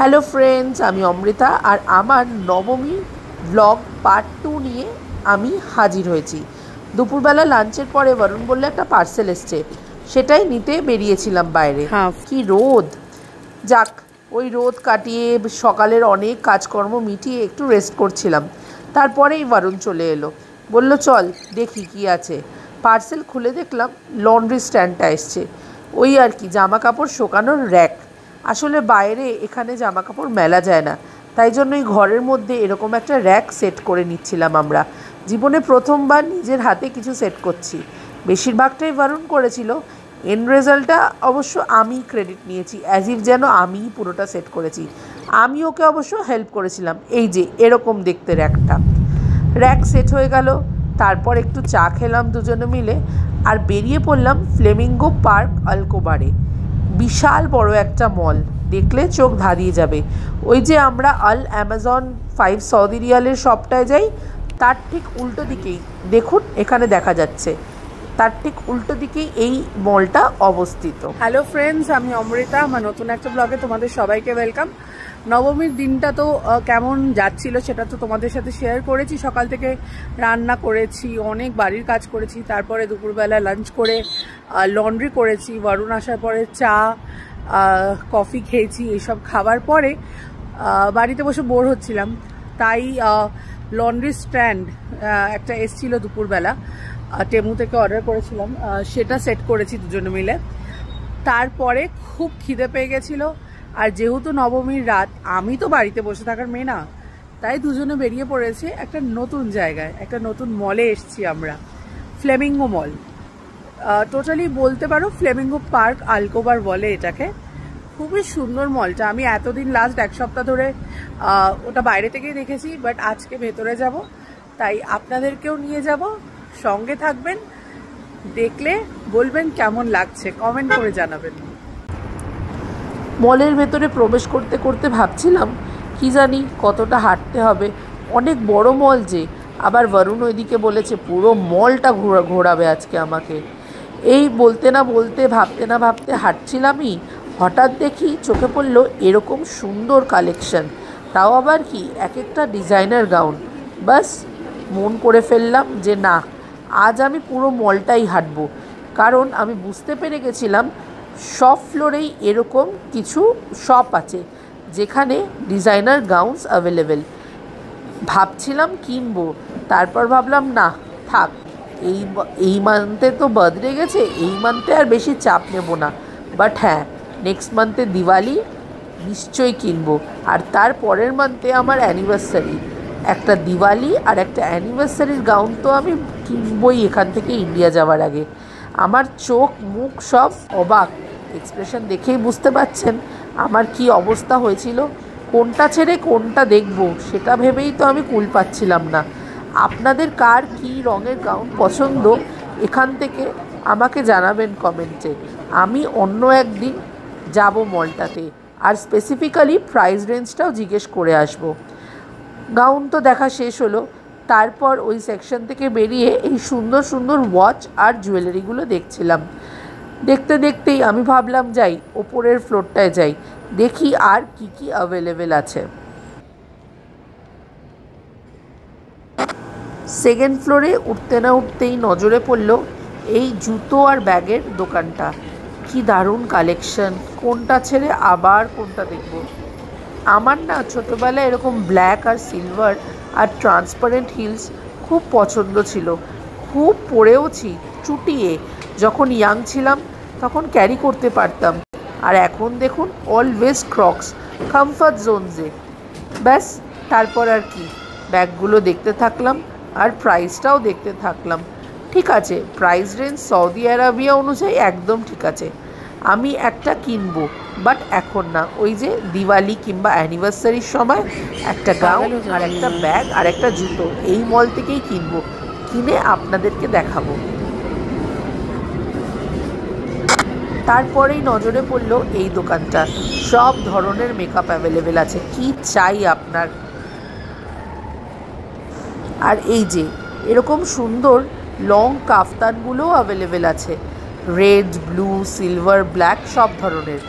Hello friends, আমি অমৃতা আর আমার নবমী ব্লগ পার্ট 2 নিয়ে আমি হাজির হয়েছি। দুপুরবেলা লাঞ্চের পরে বরুণ বললে একটা পার্সেল এসছে, সেটাই নিতে বেরিয়েছিলাম বাইরে। কি রোদ! যাক, ওই রোদ কাটিয়ে সকালের অনেক কাজকর্ম মিটিয়ে একটু রেস্ট করছিলাম। তারপরেই বরুণ চলে এলো, বলল চল দেখি কি আছে। পার্সেল খুলে দেখলাম লন্ড্রি স্ট্যান্ডটা এসছে, ওই আর কি জামা কাপড় শোকানোর র্যাক। আসলে বাইরে এখানে জামা কাপড় মেলা যায় না, তাই জন্যই ঘরের মধ্যে এরকম একটা র্যাক সেট করে নিচ্ছিলাম। আমরা জীবনে প্রথমবার নিজের হাতে কিছু সেট করছি। বেশিরভাগটাই বরুণ করেছিল, এন্ড রেজাল্টটা অবশ্য আমি ক্রেডিট নিয়েছি, অ্যাজ ইফ যেন আমিই পুরোটা সেট করেছি। আমি ওকে অবশ্য হেল্প করেছিলাম। এই যে এরকম দেখতে র্যাক সেট হয়ে গেল। তারপর একটু চা খেলাম দুজনে মিলে আর বেরিয়ে পড়লাম ফ্লেমিঙ্গো পার্ক আলকোবারে। বিশাল বড় একটা মল, দেখলে চোখ ধাঁধিয়ে যাবে। ওই যে আমরা অ্যামাজন 5 সৌদি রিয়ালের শপটায় যাই, তার ঠিক উল্টো দিকেই দেখুন, এখানে দেখা যাচ্ছে, তার ঠিক উল্টো দিকেই এই মলটা অবস্থিত। হ্যালো ফ্রেন্ডস, আমি অমৃতা। আমার নতুন একটা ব্লগে তোমাদের সবাইকে ওয়েলকাম। নবমীর দিনটা তো কেমন যাচ্ছিল সেটা তো তোমাদের সাথে শেয়ার করেছি। সকাল থেকে রান্না করেছি, অনেক বাড়ির কাজ করেছি, তারপরে দুপুরবেলা লাঞ্চ করে লন্ড্রি করেছি, বরুণ আসার পরে চা কফি খেয়েছি। এইসব খাবার পরে বাড়িতে বসে বোর হচ্ছিলাম, তাই লন্ড্রি স্ট্যান্ড একটা এসছিল দুপুরবেলা, টেমু থেকে অর্ডার করেছিলাম, সেটা সেট করেছি দুজনে মিলে। তারপরে খুব খিদে পেয়ে গেছিলো, আর যেহেতু নবমীর রাত, আমি তো বাড়িতে বসে থাকার মেয়ে না, তাই দুজনে বেরিয়ে পড়েছি একটা নতুন জায়গায়, একটা নতুন মলে এসছি আমরা, ফ্লেমিঙ্গো মল। টোটালি বলতে পারো ফ্লেমিঙ্গো পার্ক আলকোবার বলে এটাকে। খুবই সুন্দর মলটা। আমি এতদিন লাস্ট এক সপ্তাহ ধরে ওটা বাইরে থেকেই দেখেছি, বাট আজকে ভেতরে যাব, তাই আপনাদেরকেও নিয়ে যাব, সঙ্গে থাকবেন। দেখলে বলবেন কেমন লাগছে, কমেন্ট করে জানাবেন। মলের ভেতরে প্রবেশ করতে করতে ভাবছিলাম কি জানি কতটা হাঁটতে হবে, অনেক বড় মল যে। আবার বরুণ ওইদিকে বলেছে পুরো মলটা ঘোরাবে আজকে আমাকে। এই বলতে না বলতে, ভাবতে না ভাবতে হাঁটছিলামই, হঠাৎ দেখি চোখে পড়লো এরকম সুন্দর কালেকশন, তাও আবার কি এক একটা ডিজাইনার গাউন। বাস মন করে ফেললাম যে না, আজ আমি পুরো মলটাই হাঁটবো। কারণ আমি বুঝতে পেরে গেছিলাম সব ফ্লোরেই এরকম কিছু শপ আছে যেখানে ডিজাইনার গাউনস অ্যাভেলেবেল। ভাবছিলাম কিনবো, তারপর ভাবলাম না থাক, এই মান্থে তো বার্থডে গেছে, এই মান্থে আর বেশি চাপ নেব না। বাট হ্যাঁ, নেক্সট মান্থে দিওয়ালি, নিশ্চয়ই কিনবো। আর তার পরের মান্থে আমার অ্যানিভার্সারি। একটা দিওয়ালি আর একটা অ্যানিভার্সারির গাউন তো আমি কিনবই এখান থেকে ইন্ডিয়া যাওয়ার আগে। আমার চোখ মুখ সব অবাক, এক্সপ্রেশন দেখেই বুঝতে পারছেন আমার কি অবস্থা হয়েছিল। কোনটা ছেড়ে কোনটা দেখব সেটা ভেবেই তো আমি কুল পাচ্ছিলাম না। আপনাদের কার কী রঙের গাউন পছন্দ এখান থেকে আমাকে জানাবেন কমেন্টে। আমি অন্য একদিন যাব মলটাতে, আর স্পেসিফিক্যালি প্রাইস রেঞ্জটাও জিজ্ঞেস করে আসব। গাউন তো দেখা শেষ হলো, তারপর ওই সেকশন থেকে বেরিয়ে এই সুন্দর সুন্দর ওয়াচ আর জুয়েলারিগুলো দেখছিলাম। দেখতে দেখতেই আমি ভাবলাম যাই ওপরের ফ্লোরটায় যাই, দেখি আর কি কি অ্যাভেলেবেল আছে। সেকেন্ড ফ্লোরে উঠতে না উঠতেই নজরে পড়ল এই জুতো আর ব্যাগের দোকানটা। কি দারুণ কালেকশন, কোনটা ছেড়ে আবার কোনটা দেখব। আমার না ছোটোবেলায় এরকম ব্ল্যাক আর সিলভার আর ট্রান্সপারেন্ট হিলস খুব পছন্দ ছিল, খুব পরেওছি চুটিয়ে। যখন ইয়াং ছিলাম তখন ক্যারি করতে পারতাম, আর এখন দেখুন অলওয়েজ ক্রক্স, কমফর্ট জোনসে। ব্যাস, তারপর আর কি, ব্যাগগুলো দেখতে থাকলাম আর প্রাইসটাও দেখতে থাকলাম। ঠিক আছে, প্রাইস রেঞ্জ সৌদি আরবিয়া অনুযায়ী একদম ঠিক আছে। আমি একটা কিনবো, বাট এখন না, ওই যে দিওয়ালি কিংবা অ্যানিভার্সারির সময় একটা গাউন আর একটা ব্যাগ আর একটা জুতো এই মল থেকেই কিনবো, কিনে আপনাদেরকে দেখাবো। তারপরেই নজরে পড়লো এই দোকানটা, সব ধরনের মেকআপ অ্যাভেলেবেল আছে, কি চাই আপনার। আর এই যে এরকম সুন্দর লং কাফতানগুলোও অ্যাভেলেবেল আছে, রেড, ব্লু, সিলভার, ব্ল্যাক, সব ধরনের।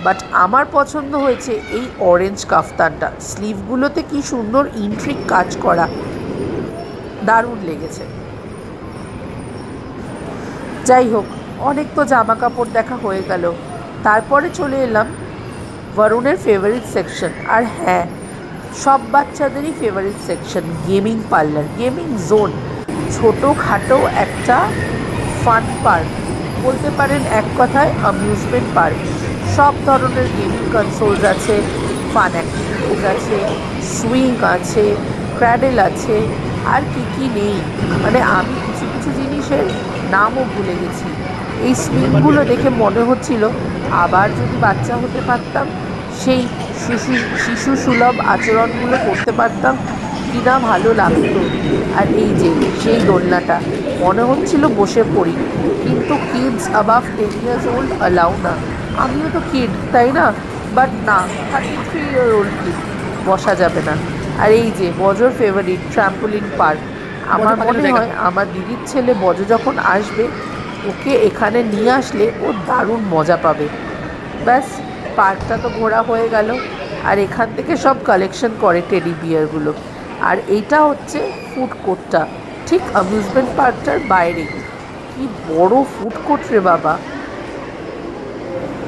বাট আমার পছন্দ হয়েছে এই অরেঞ্জ কাফতানটা। স্লিভগুলোতে কি সুন্দর ইন্ট্রিক কাজ করা, দারুণ লেগেছে। যাই হোক, অনেক তো জামা কাপড় দেখা হয়ে গেল। তারপরে চলে এলাম বরুণের ফেভারিট সেকশন। আর হ্যাঁ, সব বাচ্চাদেরই favourite section, gaming parlour, gaming zone. ছোটোখাটো একটা ফান পার্ক বলতে পারেন, এক কথায় অ্যামিউজমেন্ট পার্ক। সব ধরনের গেমিং কনসোলস আছে, ফান অ্যাক্টিভিটিস আছে, সুইং আছে, ক্র্যাডেল আছে, আর কি নেই। মানে আমি কিছু কিছু জিনিসের নামও ভুলে গেছি। এই সুইংগুলো দেখে মনে হচ্ছিল আবার যদি বাচ্চা হতে পারতাম, সেই শিশু সুলভ আচরণগুলো করতে পারতাম, কি না ভালো লাগতো। আর এই যে সেই দোলনাটা, মনে হচ্ছিল বসে পড়ি, কিন্তু kids above 10 years old allow না। আমিও তো কিড, তাই না? বাট না, 33 year old কিড, বসা যাবে না। আর এই যে বজর ফেভারিট ট্র্যাম্পোলিন পার্ক। আমার মনে হয় আমার দিদির ছেলে বজ যখন আসবে, ওকে এখানে নিয়ে আসলে ও দারুণ মজা পাবে। ব্যাস, পার্কটা তো ঘোরা হয়ে গেল। আর এখান থেকে সব কালেকশন করে টেডি বিয়ারগুলো। আর এইটা হচ্ছে ফুড কোর্টটা, ঠিক অ্যামিউজমেন্ট পার্কটার বাইরে। কি বড় ফুড কোর্ট রে বাবা!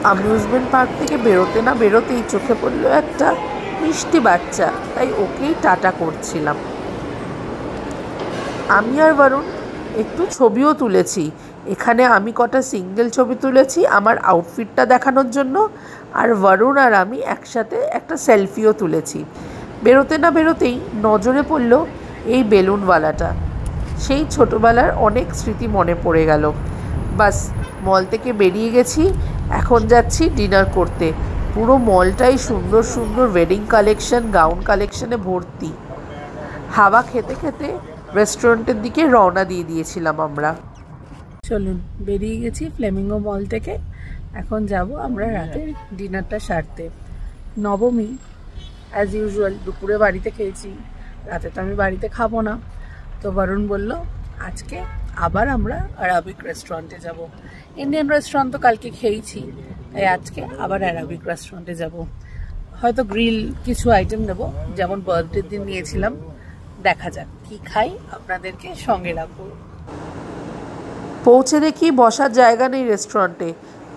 অ্যামিউজমেন্ট পার্ক থেকে বেরোতে না বেরোতেই চোখে পড়লো একটা মিষ্টি বাচ্চা, তাই ওকেই টাটা করছিলাম। আমি আর বরুণ একটু ছবিও তুলেছি। এখানে আমি কটা সিঙ্গেল ছবি তুলেছি আমার আউটফিটটা দেখানোর জন্য, আর বরুণ আর আমি একসাথে একটা সেলফিও তুলেছি। বেরোতে না বেরোতেই নজরে পড়ল এই বেলুনওয়ালাটা। সেই ছোটোবেলার অনেক স্মৃতি মনে পড়ে গেল। বাস, মল থেকে বেরিয়ে গেছি, এখন যাচ্ছি ডিনার করতে। পুরো মলটাই সুন্দর সুন্দর ওয়েডিং কালেকশন, গাউন কালেকশনে ভর্তি। হাওয়া খেতে খেতে রেস্টুরেন্টের দিকে রওনা দিয়ে দিয়েছিলাম আমরা। চলুন, বেরিয়ে গেছি ফ্লেমিঙ্গো মল থেকে। এখন যাব আমরা রাতে ডিনারটা সারতে। নবমী অ্যাজ ইউজুয়াল দুপুরে বাড়িতে খেয়েছি, রাতে তো আমি বাড়িতে খাবো না। তো বরুণ বলল আজকে আবার আমরা আরাবিক রেস্টুরেন্টে যাব। ইন্ডিয়ান রেস্টুরেন্ট তো কালকে খেয়েছি, তাই আজকে আবার আরাবিক রেস্টুরেন্টে যাব। হয়তো গ্রিল কিছু আইটেম নেব, যেমন বার্থডের দিন নিয়েছিলাম। দেখা যাক কি খাই, আপনাদেরকে সঙ্গে রাখবো। পৌঁছে দেখি বসার জায়গা নেই রেস্টুরেন্টে,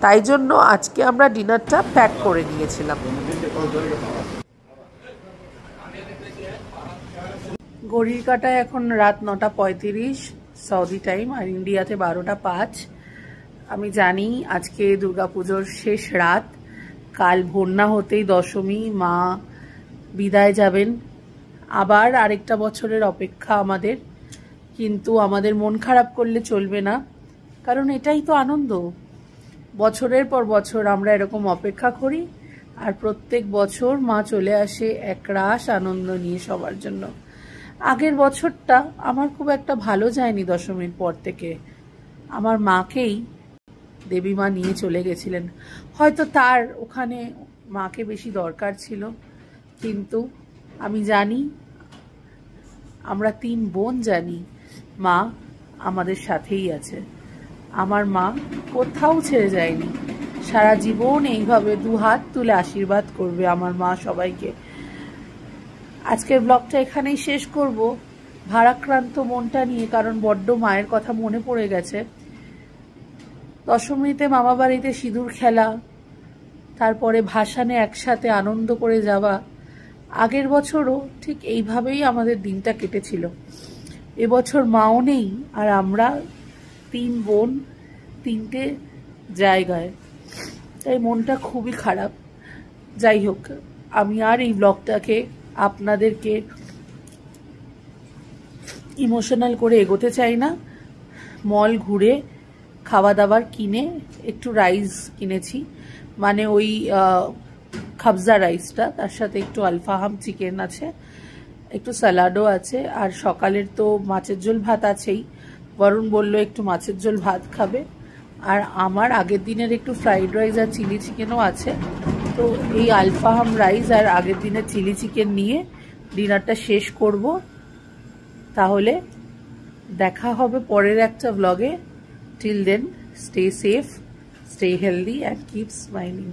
তাই জন্য আজকে আমরা ডিনারটা প্যাক করে নিয়েছিলাম। ঘড়ির কাঁটায় এখন রাত 9:35 সৌদি টাইম, আর ইন্ডিয়াতে 12:05। আমি জানি আজকে দুর্গাপুজোর শেষ রাত, কাল ভোর না হতেই দশমী, মা বিদায় যাবেন। আবার আরেকটা বছরের অপেক্ষা আমাদের, কিন্তু আমাদের মন খারাপ করলে চলবে না, কারণ এটাই তো আনন্দ। বছরের পর বছর আমরা এরকম অপেক্ষা করি, আর প্রত্যেক বছর মা চলে আসে একরাশ আনন্দ নিয়ে সবার জন্য। আগের বছরটা আমার খুব একটা ভালো যায়নি। দশমীর পর থেকে আমার মাকেই দেবী মা নিয়ে চলে গেছিলেন। হয়তো তার ওখানে মাকে বেশি দরকার ছিল, কিন্তু আমি জানি, আমরা 3 বোন জানি, মা আমাদের সাথেই আছে। আমার মা কোথাও ছেড়ে যায়নি, সারা জীবন এইভাবে 2 হাত তুলে আশীর্বাদ করবে আমার মা সবাইকে। আজকের ব্লগটা এখানেই শেষ করব, ভারাক্রান্ত মনটা নিয়ে, কারণ বড্ড মায়ের কথা মনে পড়ে গেছে। দশমীতে মামা বাড়িতে সিঁদুর খেলা, তারপরে ভাসানে একসাথে আনন্দ করে যাওয়া। আগের বছরও ঠিক এইভাবেই আমাদের দিনটা কেটেছিল। এবছর মাও নেই, আর আমরা 3 বোন 3টে জায়গায়, তাই মনটা খুবই খারাপ। যাই হোক, আমি আর এই ব্লগটাকে আপনাদেরকে ইমোশনাল করে এগোতে চাই না। মল ঘুরে খাওয়া দাবার কিনে, একটু রাইস কিনেছি, মানে ওই খাবজা রাইসটা, তার সাথে একটু আলফাহাম চিকেন আছে, একটু স্যালাডও আছে, আর সকালের তো মাছের ঝোল ভাত আছেই। বরুণ বলল একটু মাছের ঝোল ভাত খাবে, আর আমার আগের দিনের একটু ফ্রাইড রাইস আর চিলি চিকেনও আছে। তো এই আলফাহাম রাইস আর আগের দিনের চিলি চিকেন নিয়ে ডিনারটা শেষ করব। তাহলে দেখা হবে পরের একটা ব্লগে। Till then, stay safe, stay healthy and keep smiling.